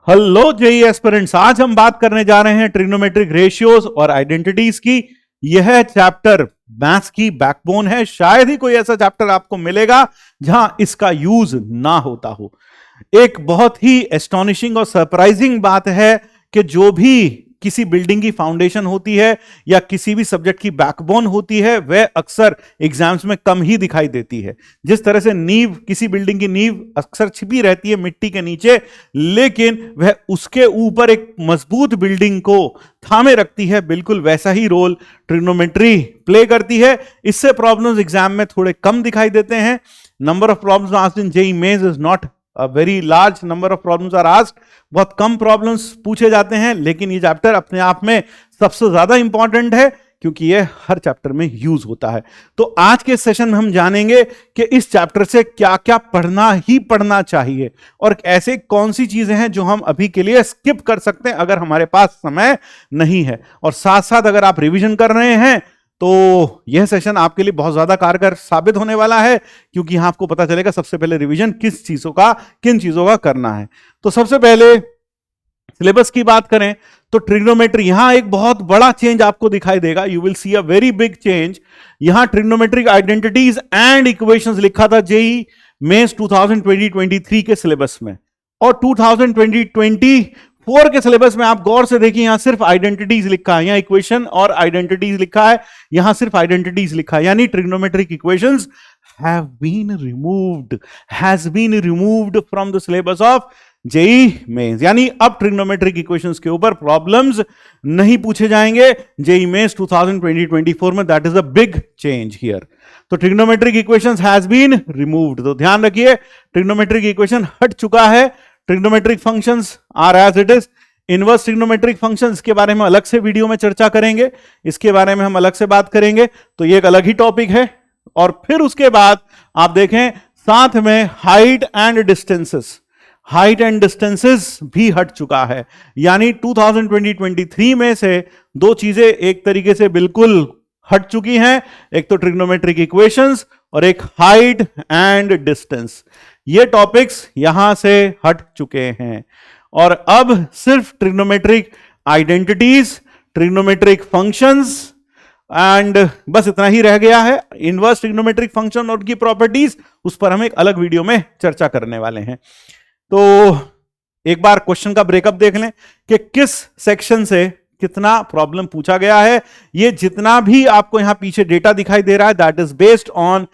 Hello JEE aspirants, आज हम बात करने जा रहे हैं ट्रिग्नोमेट्रिक रेशियोज और आइडेंटिटीज की। यह चैप्टर मैथ्स की बैकबोन है। शायद ही कोई ऐसा चैप्टर आपको मिलेगा जहां इसका यूज ना होता हो। एक बहुत ही एस्टॉनिशिंग और सरप्राइजिंग बात है कि जो भी किसी बिल्डिंग की फाउंडेशन होती है या किसी भी सब्जेक्ट की बैकबोन होती है वह अक्सर एग्जाम्स में कम ही दिखाई देती है। जिस तरह से नींव, किसी बिल्डिंग की नींव अक्सर छिपी रहती है मिट्टी के नीचे, लेकिन वह उसके ऊपर एक मजबूत बिल्डिंग को थामे रखती है, बिल्कुल वैसा ही रोल ट्रिग्नोमेट्री प्ले करती है। इससे प्रॉब्लम्स एग्जाम में थोड़े कम दिखाई देते हैं। Number of problems asked in JEE mains is not A very large number of problems are asked. बहुत कम प्रॉब्लम्स पूछे जाते हैं, लेकिन ये चैप्टर अपने आप में सबसे ज्यादा इंपॉर्टेंट है क्योंकि ये हर चैप्टर में यूज होता है। तो आज के सेशन में हम जानेंगे कि इस चैप्टर से क्या क्या पढ़ना ही पढ़ना चाहिए और ऐसे कौन सी चीजें हैं जो हम अभी के लिए स्किप कर सकते हैं अगर हमारे पास समय नहीं है। और साथ साथ अगर आप रिवीजन कर रहे हैं तो यह सेशन आपके लिए बहुत ज्यादा कारगर साबित होने वाला है, क्योंकि यहां आपको पता चलेगा सबसे पहले रिवीजन किन चीजों का करना है। तो सबसे पहले सिलेबस की बात करें तो ट्रिग्नोमेट्री, यहां एक बहुत बड़ा चेंज आपको दिखाई देगा। You will see a very big change. यहां ट्रिग्नोमेट्रिक आइडेंटिटीज एंड इक्वेशंस लिखा था जेईई मेंस 2020-23 के सिलेबस में, और 2020-24 के सिलेबस में आप गौर से देखिए, यहां सिर्फ आइडेंटिटीज लिखा है। यहां इक्वेशन और आइडेंटिटीज लिखा है, यहां सिर्फ आइडेंटिटीज लिखा है, यानी trigonometric equations have been removed from the syllabus of JEE mains. यानी अब ट्रिग्नोमेट्रिक इक्वेशंस के ऊपर प्रॉब्लम्स नहीं पूछे जाएंगे जेईई मेंस 2020-24 में। That is a big change here. तो trigonometric equations has been removed. तो ध्यान रखिए, ट्रिग्नोमेट्रिक इक्वेशन हट चुका है। Trigonometric functions are as it is. Inverse trigonometric functions के बारे में अलग से वीडियो में चर्चा करेंगे, इसके बारे में हम अलग से बात करेंगे, तो ये एक अलग ही टॉपिक है। और फिर उसके बाद आप देखें साथ में हाइट एंड डिस्टेंसेस भी हट चुका है। यानी 2020-23 में से दो चीजें एक तरीके से बिल्कुल हट चुकी हैं, एक तो ट्रिग्नोमेट्रिक इक्वेशंस और एक हाइट एंड डिस्टेंस। ये टॉपिक्स यहां से हट चुके हैं और अब सिर्फ trigonometric identities, trigonometric functions and बस इतना ही रह गया है। इनवर्स ट्रिग्नोमेट्रिक फंक्शन और उनकी प्रॉपर्टीज, उस पर हम एक अलग वीडियो में चर्चा करने वाले हैं। तो एक बार क्वेश्चन का ब्रेकअप देख लें कि किस सेक्शन से कितना प्रॉब्लम पूछा गया है। ये जितना भी आपको यहां पीछे डेटा दिखाई दे रहा है, that is based on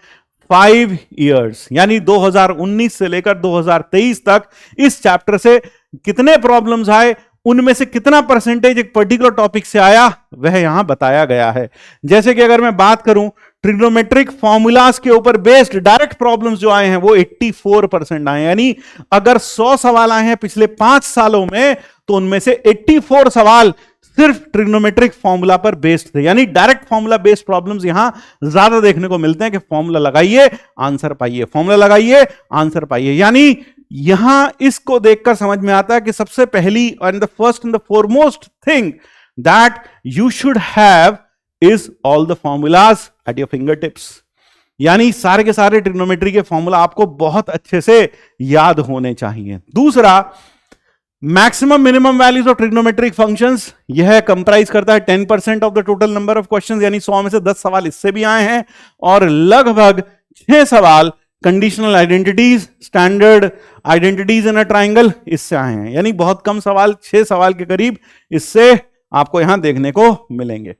5 years, यानी 2019 से लेकर 2023 तक इस चैप्टर से कितने प्रॉब्लम्स आए, उनमें से कितना परसेंटेज एक पर्टिकुलर टॉपिक से आया, वह यहां बताया गया है। जैसे कि अगर मैं बात करूं ट्रिग्नोमेट्रिक फॉर्मूलाज के ऊपर बेस्ड डायरेक्ट प्रॉब्लम्स जो आए हैं वो 84% आए। यानी अगर 100 सवाल आए हैं पिछले 5 सालों में, तो उनमें से 84 सवाल सिर्फ ट्रिग्नोमेट्रिक फॉर्मूला पर बेस्ड थे। यानी डायरेक्ट फॉर्मूला बेस्ड प्रॉब्लम्स यहां ज्यादा देखने को मिलते हैं कि फॉर्मूला लगाइए आंसर पाइए, फॉर्मूला लगाइए आंसर पाइए। यानी यहां इसको देखकर समझ में आता है कि सबसे पहली and the first and the foremost thing that you should have is all the formulas at your finger tips. यानी सारे के सारे ट्रिग्नोमेट्री के फॉर्मूला आपको बहुत अच्छे से याद होने चाहिए। दूसरा, maximum minimum values of trigonometric functions, यह कंप्राइज करता है 10% of the total number of questions. यानी 100 में से 10 सवाल इससे भी आए हैं और लगभग 6 सवाल conditional identities, standard identities in a triangle, इससे आए हैं। यानी बहुत कम सवाल, 6 सवाल के करीब इससे आपको यहां देखने को मिलेंगे।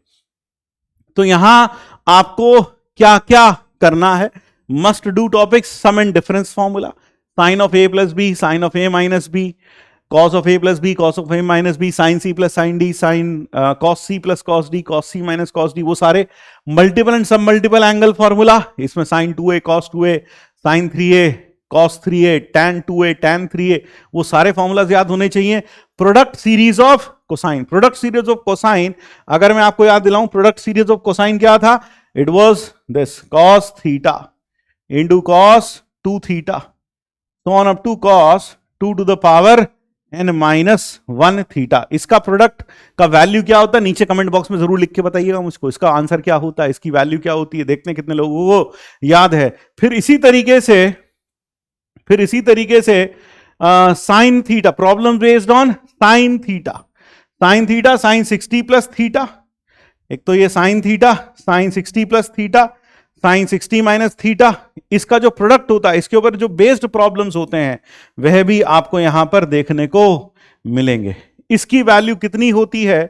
तो यहां आपको क्या क्या करना है, must do topics, sum and difference formula, sine of A plus B, sine of A minus B, cos of a plus b, cos of a minus b, sin c plus sin d, sin cos c plus cos d, cos c minus cos d, वो सारे multiple and सब multiple angle formula, इसमें sin 2a cos 2a, sin 3a cos 3a, tan 2a tan 3a, वो सारे formulas याद होने चाहिए। Product series of cosine, product series of cosine, अगर मैं आपको याद दिलाऊं प्रोडक्ट सीरीज ऑफ कोसाइन क्या था, it was this cos theta into cos 2 theta so on up to cos 2 to the power n-1 theta. इसका प्रोडक्ट का value क्या होता है, नीचे कमेंट बॉक्स में जरूर लिख के बताइएगा मुझको, इसका आंसर क्या होता है, इसकी वैल्यू क्या होती है, देखते हैं कितने लोगों को याद है। फिर इसी तरीके से sine theta, problem based on sine theta, sine 60 plus theta, एक तो ये sine theta, sine 60 plus theta, sine 60 minus theta, इसका जो प्रोडक्ट होता है, इसके ऊपर जो बेस्ड प्रॉब्लम्स होते हैं वह भी आपको यहां पर देखने को मिलेंगे। इसकी वैल्यू कितनी होती है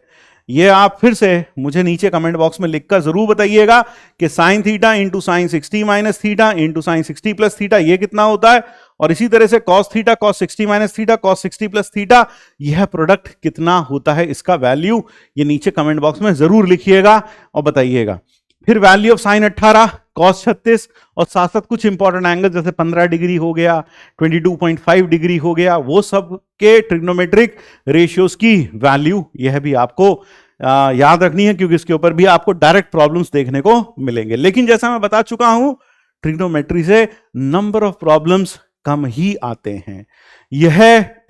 ये आप फिर से मुझे नीचे कमेंट बॉक्स में लिखकर जरूर बताइएगा कि sine theta into sine 60 minus theta into sine 60 plus theta ये कितना होता है, और इसी तरह से cos theta cos 60 minus theta cos 60 plus theta यह प्रोडक्ट कितना होता है, इसका वैल्यू ये नीचे कमेंट बॉक्स में जरूर लिखिएगा और बताइएगा। फिर वैल्यू ऑफ साइन 18 कॉस 36 और साथ साथ कुछ इंपॉर्टेंट एंगल जैसे 15 डिग्री हो गया, 22.5 डिग्री हो गया, वो सब के ट्रिग्नोमेट्रिक रेशियोज की वैल्यू यह भी आपको याद रखनी है, क्योंकि इसके ऊपर भी आपको डायरेक्ट प्रॉब्लम्स देखने को मिलेंगे। लेकिन जैसा मैं बता चुका हूं ट्रिग्नोमेट्री से नंबर ऑफ प्रॉब्लम्स कम ही आते हैं। यह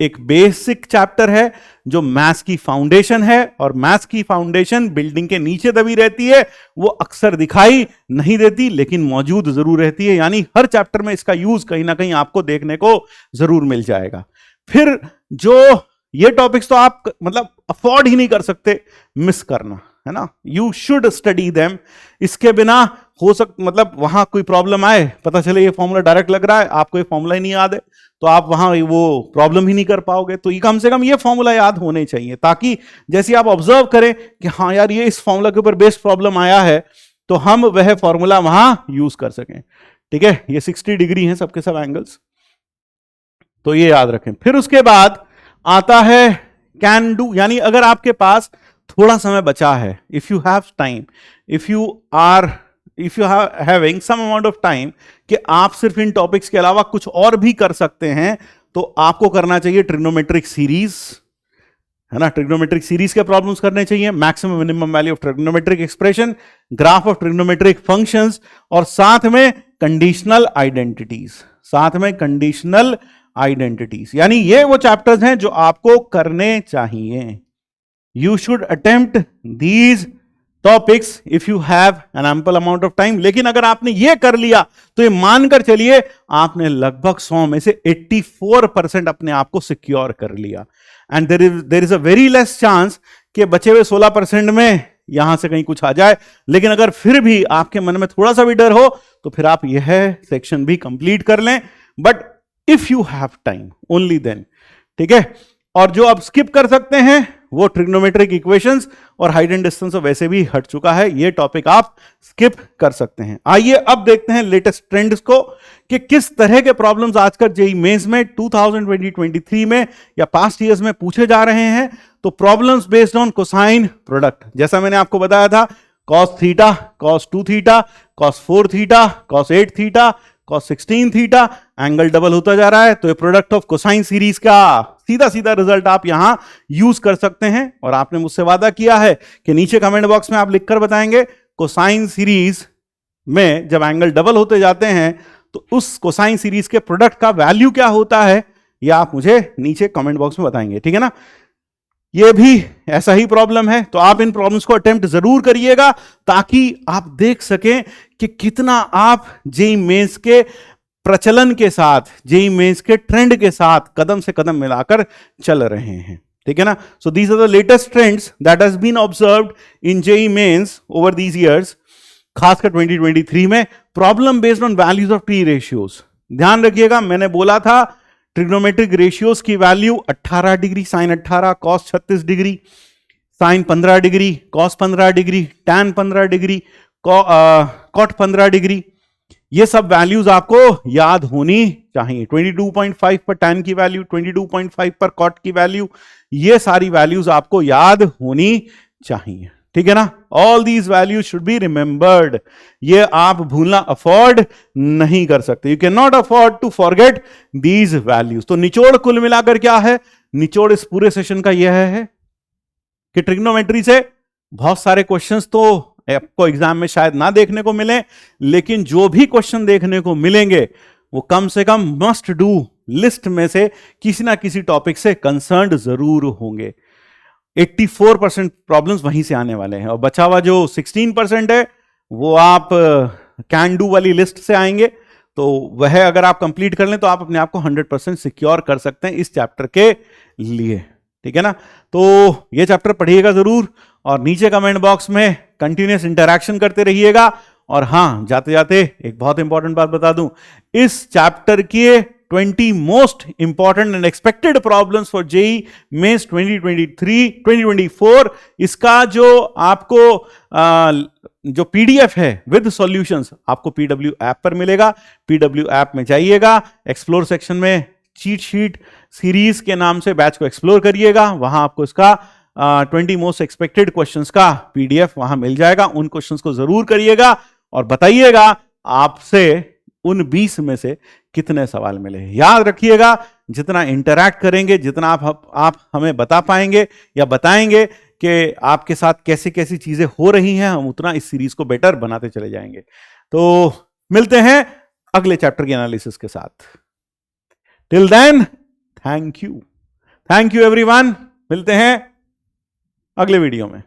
एक बेसिक चैप्टर है जो मैथ्स की फाउंडेशन है, और मैथ्स की फाउंडेशन बिल्डिंग के नीचे दबी रहती है, वो अक्सर दिखाई नहीं देती लेकिन मौजूद जरूर रहती है, यानी हर चैप्टर में इसका यूज कहीं ना कहीं आपको देखने को जरूर मिल जाएगा। फिर जो ये टॉपिक्स तो आप मतलब अफोर्ड ही नहीं कर सकते मिस करना, है ना, यू शुड स्टडी देम। इसके बिना हो मतलब वहां कोई प्रॉब्लम आए, पता चले ये फॉर्मूला डायरेक्ट लग रहा है, आपको ये फॉर्मूला ही नहीं याद है, तो आप वहां वो प्रॉब्लम ही नहीं कर पाओगे। तो ये कम से कम ये फॉर्मूला याद होने चाहिए, ताकि जैसे आप ऑब्जर्व करें कि हाँ यार ये इस फॉर्मूला के ऊपर बेस्ड प्रॉब्लम आया है, तो हम वह फॉर्मूला वहां यूज कर सकें। ठीक है, ये 60 डिग्री हैं सबके सब एंगल्स, तो ये याद रखें। फिर उसके बाद आता है कैन डू, यानी अगर आपके पास थोड़ा समय बचा है, if you have time, if you having some amount of time, कि आप सिर्फ इन टॉपिक्स के अलावा कुछ और भी कर सकते हैं, तो आपको करना चाहिए ट्रिग्नोमेट्रिक सीरीज, है ना, ट्रिग्नोमेट्रिक सीरीज के प्रॉब्लम्स करने चाहिए, maximum minimum value of trigonometric expression, graph of trigonometric functions, और साथ में कंडीशनल आइडेंटिटीज, साथ में कंडीशनल आइडेंटिटीज, यानी ये वो चैप्टर्स हैं जो आपको करने चाहिए। You should attempt these topics if you have an ample amount of time। लेकिन अगर आपने ये कर लिया तो ये मानकर चलिए आपने लगभग 100 में से 84% अपने आप को सिक्योर कर लिया, and there is a very less chance कि बचे हुए 16% में यहां से कहीं कुछ आ जाए। लेकिन अगर फिर भी आपके मन में थोड़ा सा भी डर हो तो फिर आप यह सेक्शन भी कंप्लीट कर लें, but if you have time only then. ठीक है, और जो आप स्किप कर सकते हैं वो ट्रिग्नोमेट्रिक इक्वेशंस और हाइट एंड डिस्टेंस वैसे भी हट चुका है, ये टॉपिक आप स्किप कर सकते हैं। आइए अब देखते हैं लेटेस्ट ट्रेंड्स को कि किस तरह के प्रॉब्लम्स आजकल जेईई मेंस में 2020-23 में या पास्ट ईयर्स में पूछे जा रहे हैं। तो problems based on cosine product, जैसा मैंने आपको बताया था, cos theta, cos 2 theta, cos 4 theta, cos 8 theta, cos 16 theta, angle double होता जा रहा है, तो ये प्रोडक्ट ऑफ कोसाइन सीरीज का सीधा सीधा रिजल्ट आप यहां यूज कर सकते हैं। और आपने मुझसे वादा किया है कि नीचे कमेंट बॉक्स में आप लिखकर बताएंगे कोसाइन सीरीज में जब एंगल डबल होते जाते हैं तो उस कोसाइन सीरीज के प्रोडक्ट का वैल्यू क्या होता है, यह आप मुझे नीचे कमेंट बॉक्स में बताएंगे। ठीक है ना, ये भी ऐसा ही प्रॉब्लम है, तो आप इन प्रॉब्लम्स को अटेम्प्ट जरूर करिएगा ताकि आप देख सकें कि कितना आप जेईई मेंस के प्रचलन के साथ, जेईई मेंस के ट्रेंड के साथ कदम से कदम मिलाकर चल रहे हैं। ठीक है ना, so these are the latest trends that has been observed in JEE mains over these years, खासकर 2023 में। Problem based on values of T ratios, ध्यान रखिएगा, मैंने बोला था ट्रिग्नोमेट्रिक रेशियोज की value 18 degree sine 18, cos 36 degree, sine 15 degree, cos 15 degree, tan 15 degree, cot 15 degree, ये सब वैल्यूज आपको याद होनी चाहिए। 22.5 पर टैन की वैल्यू, 22.5 पर कॉट की वैल्यू, ये सारी वैल्यूज आपको याद होनी चाहिए। ठीक है ना, all these values should be remembered, ये आप भूलना अफोर्ड नहीं कर सकते, you can not afford to forget these values. तो निचोड़ कुल मिलाकर क्या है, निचोड़ इस पूरे सेशन का यह है कि ट्रिग्नोमेट्री से बहुत सारे क्वेश्चंस तो आपको एग्जाम में शायद ना देखने को मिले, लेकिन जो भी क्वेश्चन देखने को मिलेंगे वो कम से कम मस्ट डू लिस्ट में से किसी ना किसी टॉपिक से कंसर्न्ड जरूर होंगे। 84% प्रॉब्लम्स वहीं से आने वाले हैं, और बचा हुआ जो 16% है वो आप कैन डू वाली लिस्ट से आएंगे। तो वह अगर आप कंप्लीट कर लें तो आप अपने आप को 100% सिक्योर कर सकते हैं इस चैप्टर के लिए, ठीक है ना। तो ये चैप्टर पढ़िएगा जरूर, और नीचे कमेंट बॉक्स में कंटिन्यूस इंटरैक्शन करते रहिएगा। और हां, जाते जाते एक बहुत इंपॉर्टेंट बात बता दूं, इस चैप्टर के 20 most important and expected problems for JEE mains 2023-2024, इसका जो आपको जो पीडीएफ है विद सॉल्यूशंस आपको पीडब्ल्यू ऐप पर मिलेगा। पीडब्ल्यू ऐप में जाइएगा, एक्सप्लोर सेक्शन में चीट शीट सीरीज के नाम से बैच को एक्सप्लोर करिएगा, वहां आपको इसका 20 मोस्ट एक्सपेक्टेड क्वेश्चंस का पीडीएफ वहां मिल जाएगा। उन क्वेश्चंस को जरूर करिएगा और बताइएगा आपसे उन 20 में से कितने सवाल मिले। याद रखिएगा, जितना इंटरैक्ट करेंगे, जितना आप हमें बता पाएंगे या बताएंगे कि आपके साथ कैसी कैसी चीजें हो रही हैं, हम उतना इस सीरीज को बेटर बनाते चले जाएंगे। तो मिलते हैं अगले चैप्टर के एनालिसिस के साथ। Till then, thank you everyone. मिलते हैं अगले वीडियो में।